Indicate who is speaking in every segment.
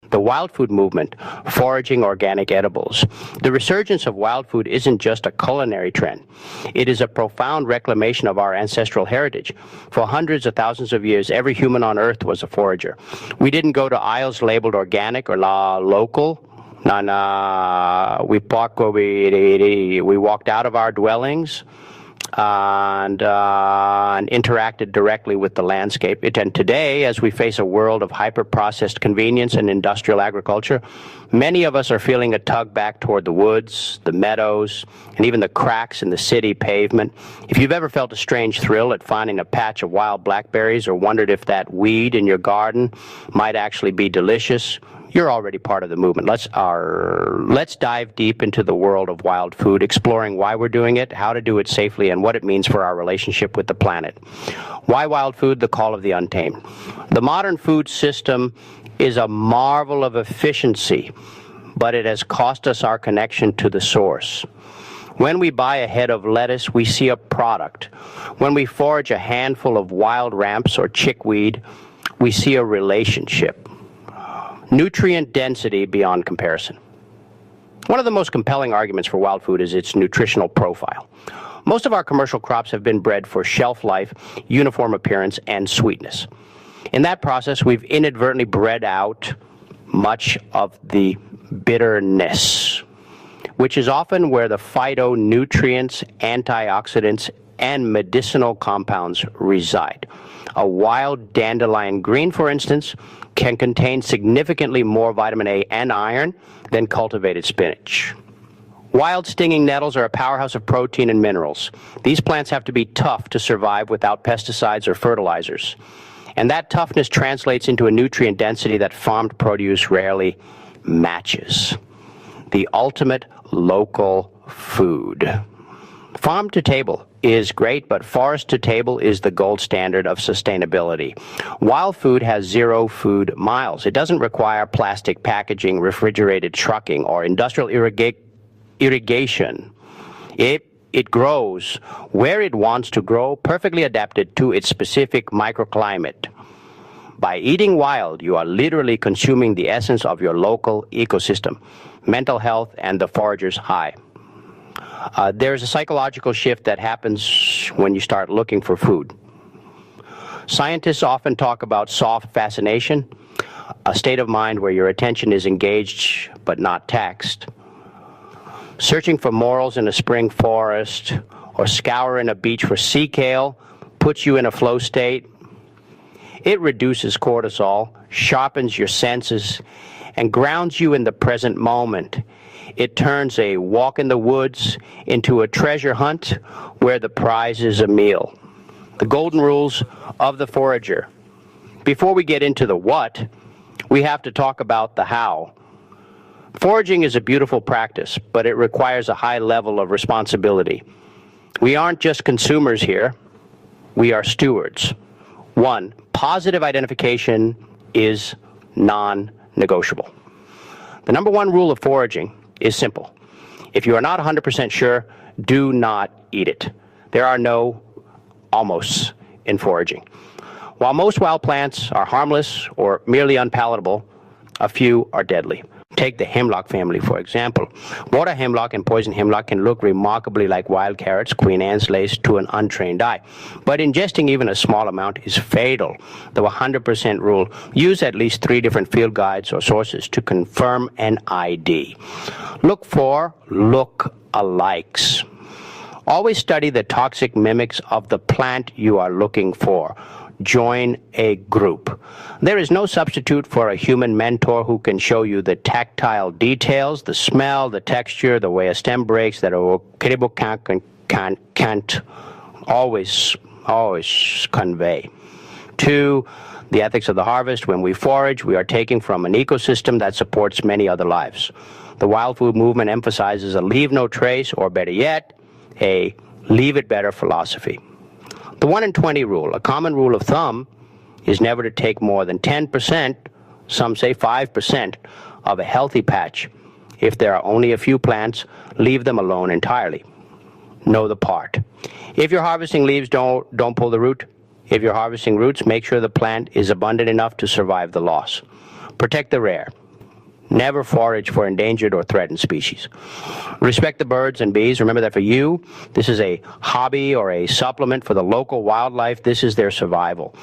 Speaker 1: The wild food movement, foraging organic edibles. The resurgence of wild food isn't just a culinary trend. It is a profound reclamation of our ancestral heritage. For hundreds of thousands of years, every human on earth was a forager. We didn't go to aisles labeled organic or local. We walked out of our dwellings and interacted directly with the landscape. And today, as we face a world of hyper-processed convenience and industrial agriculture, many of us are feeling a tug back toward the woods, the meadows, and even the cracks in the city pavement. If you've ever felt a strange thrill at finding a patch of wild blackberries or wondered if that weed in your garden might actually be delicious, you're already part of the movement. Let's dive deep into the world of wild food, exploring why we're doing it, how to do it safely, and what it means for our relationship with the planet. Why wild food? The call of the untamed. The modern food system is a marvel of efficiency, but it has cost us our connection to the source. When we buy a head of lettuce, we see a product. When we forage a handful of wild ramps or chickweed, we see a relationship. Nutrient density beyond comparison. One of the most compelling arguments for wild food is its nutritional profile. Most of our commercial crops have been bred for shelf life, uniform appearance, and sweetness. In that process, we've inadvertently bred out much of the bitterness, which is often where the phytonutrients, antioxidants, and medicinal compounds reside. A wild dandelion green, for instance, can contain significantly more vitamin A and iron than cultivated spinach. Wild stinging nettles are a powerhouse of protein and minerals. These plants have to be tough to survive without pesticides or fertilizers. And that toughness translates into a nutrient density that farmed produce rarely matches. The ultimate local food. Farm to table is great, but forest to table is the gold standard of sustainability. Wild food has 0 food miles. It doesn't require plastic packaging, refrigerated trucking, or industrial irrigation. It grows where it wants to grow, perfectly adapted to its specific microclimate. By eating wild, you are literally consuming the essence of your local ecosystem, mental health, and the forager's high. There's a psychological shift that happens when you start looking for food. Scientists often talk about soft fascination, a state of mind where your attention is engaged but not taxed. Searching for morels in a spring forest or scouring a beach for sea kale puts you in a flow state. It reduces cortisol, sharpens your senses, and grounds you in the present moment. It turns a walk in the woods into a treasure hunt where the prize is a meal. The golden rules of the forager. Before we get into the what, we have to talk about the how. Foraging is a beautiful practice, but it requires a high level of responsibility. We aren't just consumers here, we are stewards. 1, positive identification is non-negotiable. The number 1 rule of foraging is simple. If you are not 100% sure, do not eat it. There are no almosts in foraging. While most wild plants are harmless or merely unpalatable, a few are deadly. Take the hemlock family, for example. Water hemlock and poison hemlock can look remarkably like wild carrots, Queen Anne's lace to an untrained eye. But ingesting even a small amount is fatal. The 100% rule. Use at least 3 different field guides or sources to confirm an ID. Look for look-alikes. Always study the toxic mimics of the plant you are looking for. Join a group. There is no substitute for a human mentor who can show you the tactile details, the smell, the texture, the way a stem breaks that a credible can't always convey. 2, the ethics of the harvest. When we forage, we are taking from an ecosystem that supports many other lives. The wild food movement emphasizes a leave no trace, or better yet, a leave it better philosophy. The 1 in 20 rule, a common rule of thumb, is never to take more than 10%, some say 5%, of a healthy patch. If there are only a few plants, leave them alone entirely. Know the part. If you're harvesting leaves, don't pull the root. If you're harvesting roots, make sure the plant is abundant enough to survive the loss. Protect the rare. Never forage for endangered or threatened species. Respect the birds and bees. Remember that for you, this is a hobby or a supplement. For the local wildlife, this is their survival.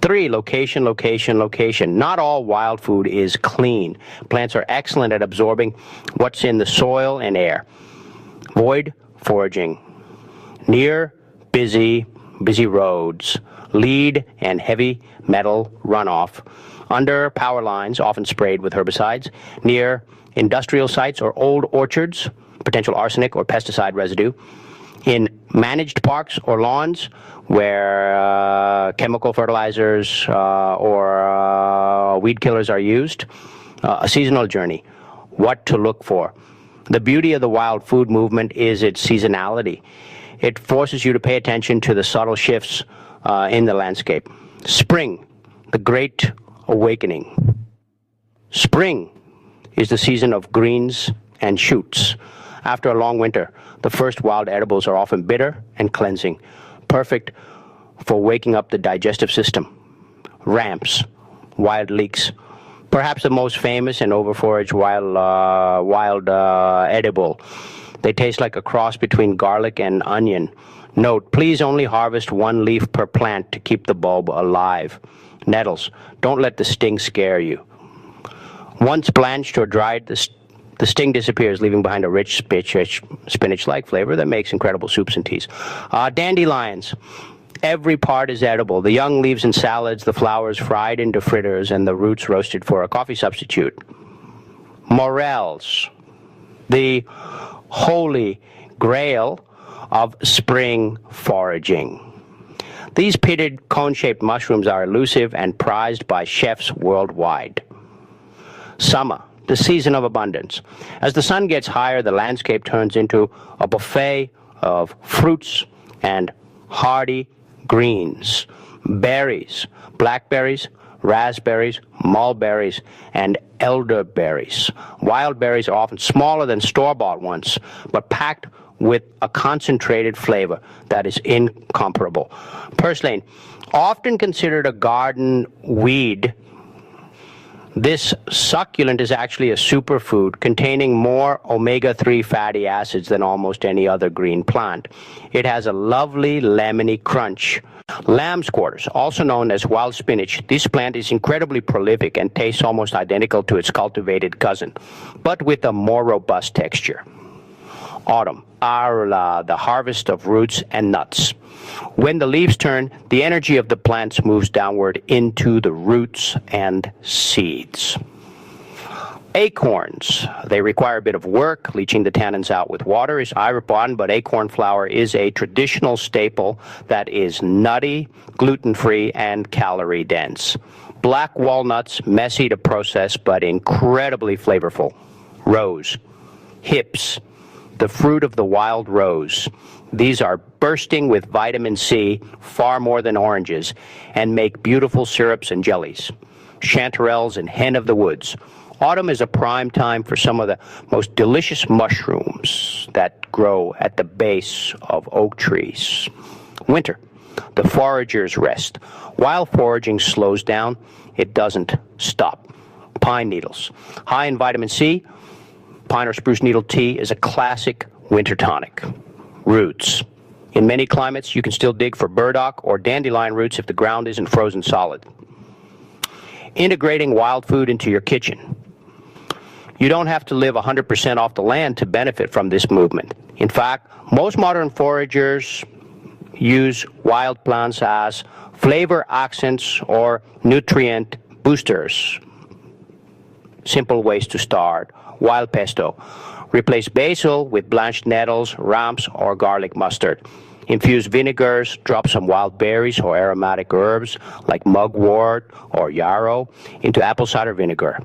Speaker 1: 3, location, location, location. Not all wild food is clean. Plants are excellent at absorbing what's in the soil and air. Avoid foraging near busy roads, lead and heavy metal runoff, under power lines, often sprayed with herbicides, near industrial sites or old orchards, potential arsenic or pesticide residue, in managed parks or lawns where chemical fertilizers or weed killers are used. A seasonal journey, what to look for. The beauty of the wild food movement is its seasonality. It forces you to pay attention to the subtle shifts in the landscape. Spring, the great awakening. Spring is the season of greens and shoots. After a long winter, the first wild edibles are often bitter and cleansing, perfect for waking up the digestive system. Ramps, wild leeks, perhaps the most famous and overforaged wild edible. They taste like a cross between garlic and onion. Note, please only harvest 1 leaf per plant to keep the bulb alive. Nettles, don't let the sting scare you. Once blanched or dried, the sting disappears, leaving behind a rich spinach-like flavor that makes incredible soups and teas. Dandelions, every part is edible. The young leaves in salads, the flowers fried into fritters, and the roots roasted for a coffee substitute. Morels, the holy grail of spring foraging. These pitted, cone-shaped mushrooms are elusive and prized by chefs worldwide. Summer, the season of abundance. As the sun gets higher, the landscape turns into a buffet of fruits and hardy greens, berries, blackberries, raspberries, mulberries, and elderberries. Wild berries are often smaller than store-bought ones, but packed with a concentrated flavor that is incomparable. Purslane, often considered a garden weed, this succulent is actually a superfood containing more omega-3 fatty acids than almost any other green plant. It has a lovely lemony crunch. Lamb's quarters, also known as wild spinach, this plant is incredibly prolific and tastes almost identical to its cultivated cousin, but with a more robust texture. Autumn, the harvest of roots and nuts. When the leaves turn, the energy of the plants moves downward into the roots and seeds. Acorns, they require a bit of work. Leaching the tannins out with water is irripon, but acorn flour is a traditional staple that is nutty, gluten-free, and calorie-dense. Black walnuts, messy to process, but incredibly flavorful. Rose, hips, the fruit of the wild rose. These are bursting with vitamin C, far more than oranges, and make beautiful syrups and jellies. Chanterelles and hen of the woods. Autumn is a prime time for some of the most delicious mushrooms that grow at the base of oak trees. Winter, the forager's rest. While foraging slows down, it doesn't stop. Pine needles, high in vitamin C, pine or spruce needle tea is a classic winter tonic. Roots. In many climates, you can still dig for burdock or dandelion roots if the ground isn't frozen solid. Integrating wild food into your kitchen. You don't have to live 100% off the land to benefit from this movement. In fact, most modern foragers use wild plants as flavor accents or nutrient boosters. Simple ways to start. Wild pesto. Replace basil with blanched nettles, ramps, or garlic mustard. Infuse vinegars, drop some wild berries or aromatic herbs like mugwort or yarrow into apple cider vinegar.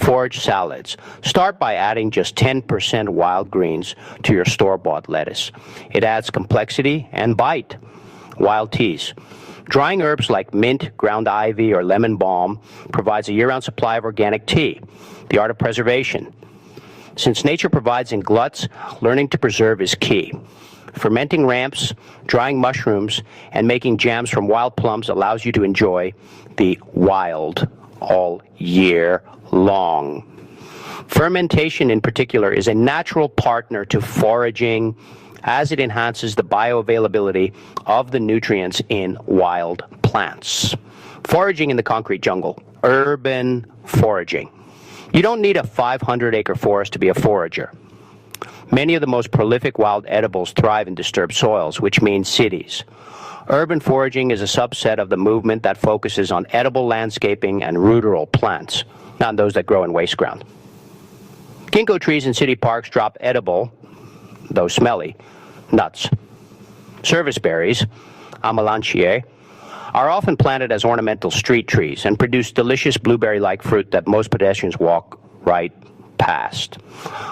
Speaker 1: Forage salads. Start by adding just 10% wild greens to your store-bought lettuce. It adds complexity and bite. Wild teas. Drying herbs like mint, ground ivy, or lemon balm provides a year-round supply of organic tea. The art of preservation. Since nature provides in gluts, learning to preserve is key. Fermenting ramps, drying mushrooms, and making jams from wild plums allows you to enjoy the wild all year long. Fermentation in particular is a natural partner to foraging as it enhances the bioavailability of the nutrients in wild plants. Foraging in the concrete jungle, urban foraging. You don't need a 500-acre forest to be a forager. Many of the most prolific wild edibles thrive in disturbed soils, which means cities. Urban foraging is a subset of the movement that focuses on edible landscaping and ruderal plants, not those that grow in waste ground. Ginkgo trees in city parks drop edible, though smelly, nuts. Service berries, Amelanchier, are often planted as ornamental street trees and produce delicious blueberry-like fruit that most pedestrians walk right past.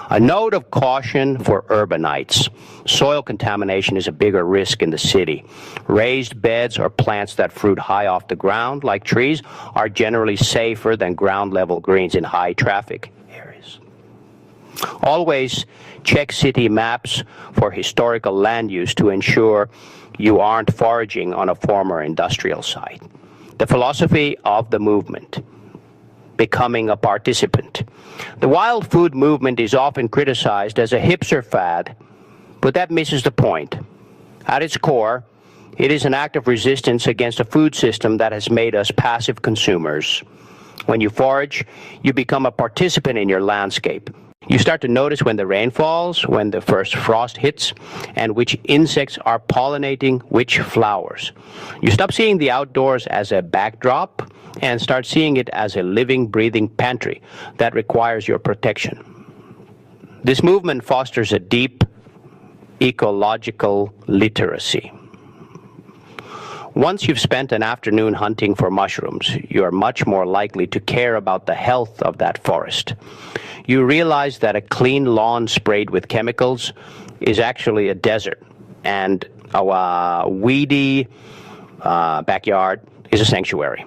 Speaker 1: A note of caution for urbanites. Soil contamination is a bigger risk in the city. Raised beds or plants that fruit high off the ground, like trees, are generally safer than ground-level greens in high-traffic areas. Always check city maps for historical land use to ensure you aren't foraging on a former industrial site. The philosophy of the movement. Becoming a participant. The wild food movement is often criticized as a hipster fad, but that misses the point. At its core, it is an act of resistance against a food system that has made us passive consumers. When you forage, you become a participant in your landscape. You start to notice when the rain falls, when the first frost hits, and which insects are pollinating which flowers. You stop seeing the outdoors as a backdrop and start seeing it as a living, breathing pantry that requires your protection. This movement fosters a deep ecological literacy. Once you've spent an afternoon hunting for mushrooms, you are much more likely to care about the health of that forest. You realize that a clean lawn sprayed with chemicals is actually a desert, and a weedy backyard is a sanctuary.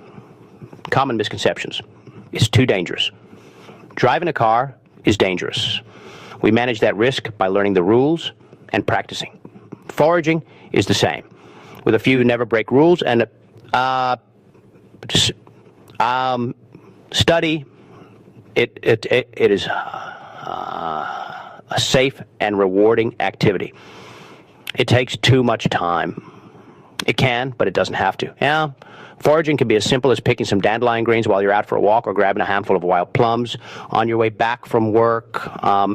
Speaker 1: Common misconceptions. It's too dangerous. Driving a car is dangerous. We manage that risk by learning the rules and practicing. Foraging is the same, with a few never-break rules and study. It is a safe and rewarding activity. It takes too much time. It can, but it doesn't have to. Yeah, foraging can be as simple as picking some dandelion greens while you're out for a walk or grabbing a handful of wild plums on your way back from work.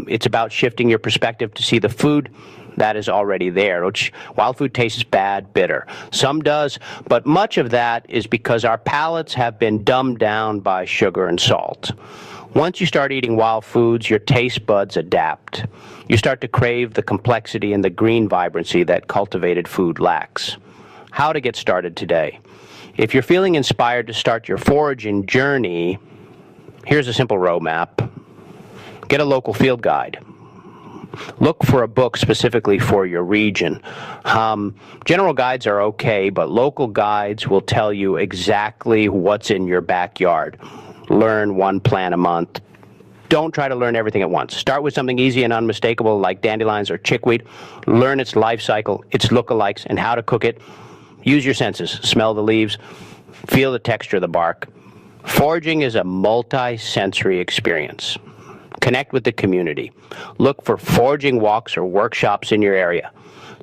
Speaker 1: It's about shifting your perspective to see the food that is already there, which wild food tastes bad, bitter. Some does, but much of that is because our palates have been dumbed down by sugar and salt. Once you start eating wild foods, your taste buds adapt. You start to crave the complexity and the green vibrancy that cultivated food lacks. How to get started today. If you're feeling inspired to start your foraging journey, here's a simple roadmap. Get a local field guide. Look for a book specifically for your region. General guides are okay, but local guides will tell you exactly what's in your backyard. Learn one plant a month. Don't try to learn everything at once. Start with something easy and unmistakable like dandelions or chickweed. Learn its life cycle, its lookalikes, and how to cook it. Use your senses. Smell the leaves. Feel the texture of the bark. Foraging is a multi-sensory experience. Connect with the community. Look for foraging walks or workshops in your area.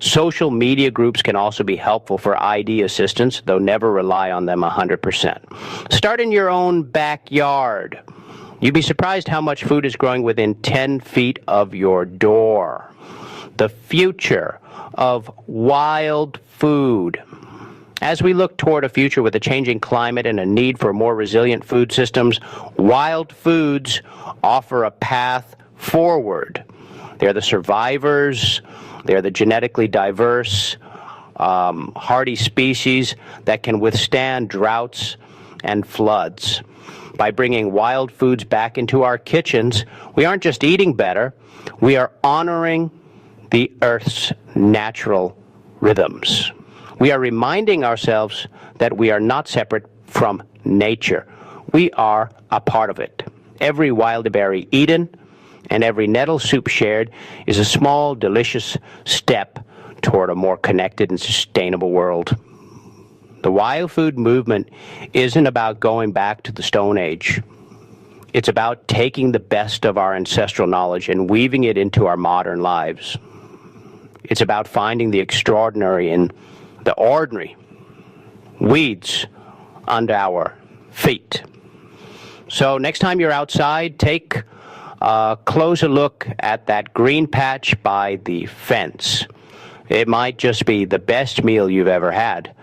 Speaker 1: Social media groups can also be helpful for ID assistance, though never rely on them 100%. Start in your own backyard. You'd be surprised how much food is growing within 10 feet of your door. The future of wild food. As we look toward a future with a changing climate and a need for more resilient food systems, wild foods offer a path forward. They're the survivors. They're the genetically diverse, hardy species that can withstand droughts and floods. By bringing wild foods back into our kitchens, we aren't just eating better, we are honoring the Earth's natural rhythms. We are reminding ourselves that we are not separate from nature. We are a part of it. Every wild berry eaten and every nettle soup shared is a small, delicious step toward a more connected and sustainable world. The wild food movement isn't about going back to the Stone Age. It's about taking the best of our ancestral knowledge and weaving it into our modern lives. It's about finding the extraordinary in the ordinary weeds under our feet. So next time you're outside, take a closer look at that green patch by the fence. It might just be the best meal you've ever had.